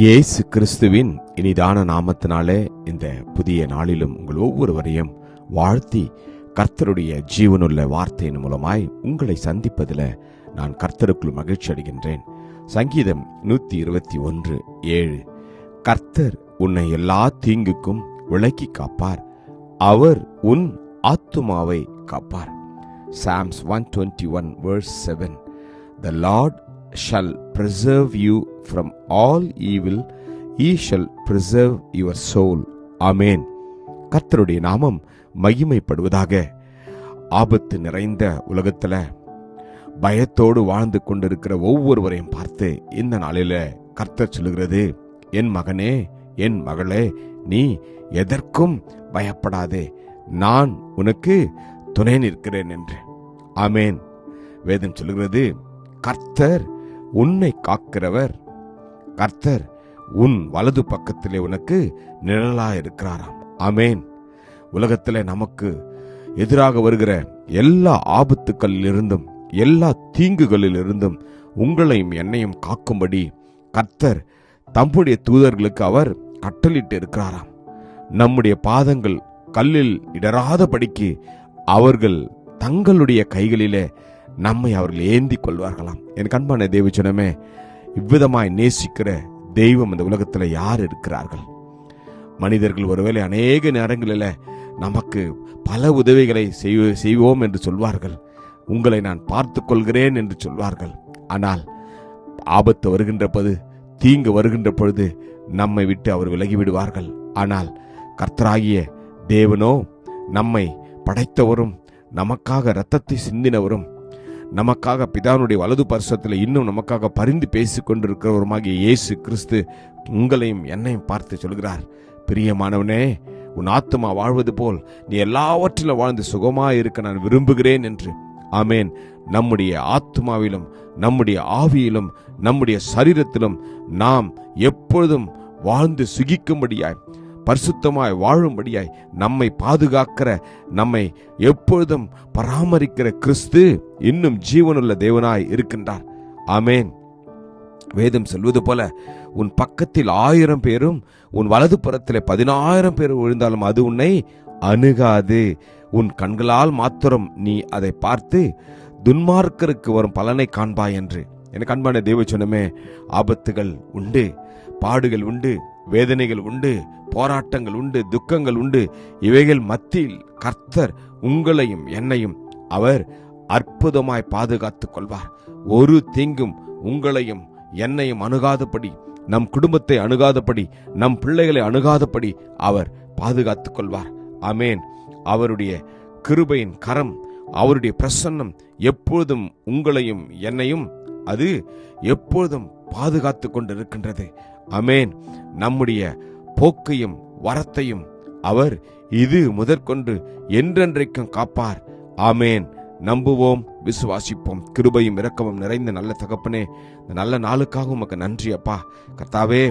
இயேசு கிறிஸ்துவின் இனிதான நாமத்தினாலே இந்த புதிய நாளிலும் உங்கள் ஒவ்வொருவரையும் வாழ்த்தி கர்த்தருடைய ஜீவனுள்ள வார்த்தையின் மூலமாய் உங்களை சந்திப்பதில் நான் கர்த்தருக்குள் மகிழ்ச்சி அடைகின்றேன். சங்கீதம் 121:7 கர்த்தர் உன்னை எல்லா தீங்குக்கும் விலக்கி காப்பார், அவர் உன் ஆத்துமாவை காப்பார். Psalms 121:7 The Lord shall preserve you from all evil, he shall preserve your soul. ஆமென். கர்த்தருடைய நாமம் மகிமைப்படுவதாக. ஆபத்து நிறைந்த உலகத்துல பயத்தோடு வாழ்ந்து கொண்டிருக்கிற ஒவ்வொருவரையும் பார்த்து இந்த நாளில கர்த்தர் சொல்லுகிறது, என் மகனே, என் மகளே, நீ எதற்கும் பயப்படாதே, நான் உனக்கு துணை நிற்கிறேன் என்று. ஆமென். வேதம் சொல்லுகிறது, கர்த்தர் உன்னை காக்கிறவர், கர்த்தர் உன் வலது பக்கத்திலே உனக்கு நிழலா இருக்கிறாராம். ஆமென். உலகத்திலே நமக்கு எதிராக வருகிற எல்லா ஆபத்துக்களில் இருந்தும் எல்லா தீங்குகளில் இருந்தும் உங்களையும் என்னையும் காக்கும்படி கர்த்தர் தம்முடைய தூதர்களுக்கு அவர் கட்டளிட்டு இருக்கிறாராம். நம்முடைய பாதங்கள் கல்லில் இடராதபடிக்கு அவர்கள் தங்களுடைய கைகளிலே நம்மை அவர்கள் ஏந்தி கொள்வார்களாம். என் அன்பான தேவஜனமே, இவ்விதமாய் நேசிக்கிற தெய்வம் இந்த உலகத்தில் யார் இருக்கிறார்கள்? மனிதர்கள் ஒருவேளை அநேக நேரங்களில் நமக்கு பல உதவிகளை செய்வோம் என்று சொல்வார்கள், உங்களை நான் பார்த்து கொள்கிறேன் என்று சொல்வார்கள். ஆனால் ஆபத்து வருகின்ற பொழுது, தீங்கு வருகின்ற பொழுது நம்மை விட்டு அவர் விலகி விடுவார்கள். ஆனால் கர்த்தராகிய தேவனோ, நம்மை படைத்தவரும் நமக்காக இரத்தத்தை சிந்தினவரும் நமக்காக பிதானுடைய வலது பரிசத்தில் இன்னும் நமக்காக பரிந்து பேசிக் கொண்டிருக்கிறவருமாகிய இயேசு கிறிஸ்து உங்களையும் என்னையும் பார்த்து சொல்கிறார், பிரியமானவனே, உன் ஆத்துமா வாழ்வது போல் நீ எல்லாவற்றிலும் வாழ்ந்து சுகமாய் இருக்க நான் விரும்புகிறேன் என்று. ஆமேன். நம்முடைய ஆத்துமாவிலும் நம்முடைய ஆவியிலும் நம்முடைய சரீரத்திலும் நாம் எப்பொழுதும் வாழ்ந்து சுகிக்கும்படியாய், பரிசுத்தமாய் வாழும்படியாய் நம்மை பாதுகாக்கிற, நம்மை எப்பொழுதும் பராமரிக்கிற கிறிஸ்து இன்னும் ஜீவனுள்ள தேவனாய் இருக்கின்றார். ஆமேன். வேதம் சொல்வது போல, உன் பக்கத்தில் 1000 பேரும் உன் வலது புறத்தில் 10,000 பேர் விழுந்தாலும் அது உன்னை அணுகாது. உன் கண்களால் மாத்திரம் நீ அதை பார்த்து துன்மார்க்கருக்கு வரும் பலனை காண்பாய் என்று. எனக்கு அன்பான தேவச்சனமே, ஆபத்துகள் உண்டு, பாடுகள் உண்டு, வேதனைகள் உண்டு, போராட்டங்கள் உண்டு, துக்கங்கள் உண்டு. இவைகள் மத்தியில் கர்த்தர் உங்களையும் என்னையும் அவர் அற்புதமாய் பாதுகாத்துக் கொள்வார். ஒரு தீங்கும் உங்களையும் என்னையும் அணுகாதபடி, நம் குடும்பத்தை அணுகாதபடி, நம் பிள்ளைகளை அணுகாதபடி அவர் பாதுகாத்துக் கொள்வார். ஆமேன். அவருடைய கிருபையின் கரம், அவருடைய பிரசன்னம் எப்பொழுதும் உங்களையும் என்னையும் அது எப்பொழுதும் பாதுகாத்து கொண்டிருக்கின்றது. ஆமேன். நம்முடைய போக்கையும் வரத்தையும் அவர் இது முதற்கொண்டு என்றென்றைக்கும் காப்பார். ஆமேன். நம்புவோம், விசுவாசிப்போம். கிருபையும் இரக்கமும் நிறைந்த நல்ல தகப்பனே, இந்த நல்ல நாளுக்காக உமக்கு நன்றி அப்பா. கர்த்தாவே,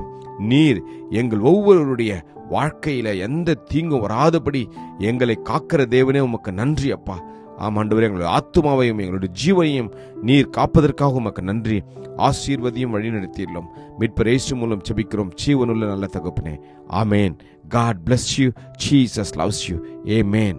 நீர் எங்கள் ஒவ்வொருவருடைய வாழ்க்கையில எந்த தீங்கும் வராதபடி எங்களை காக்கிற தேவனே, உமக்கு நன்றி அப்பா. ஆமாண்டவரே, எங்களுடைய ஆத்துமாவையும் எங்களுடைய ஜீவனையும் நீர் காப்பதற்காக உமக்கு நன்றி. ஆசீர்வதியும் வழிநடத்தியுள்ளோம். மீட்பர் இயேசு மூலம் ஜெபிக்கிறோம் ஜீவனுள்ள நல்ல தகப்பனே. ஆமேன். God bless you. Jesus loves you. Amen.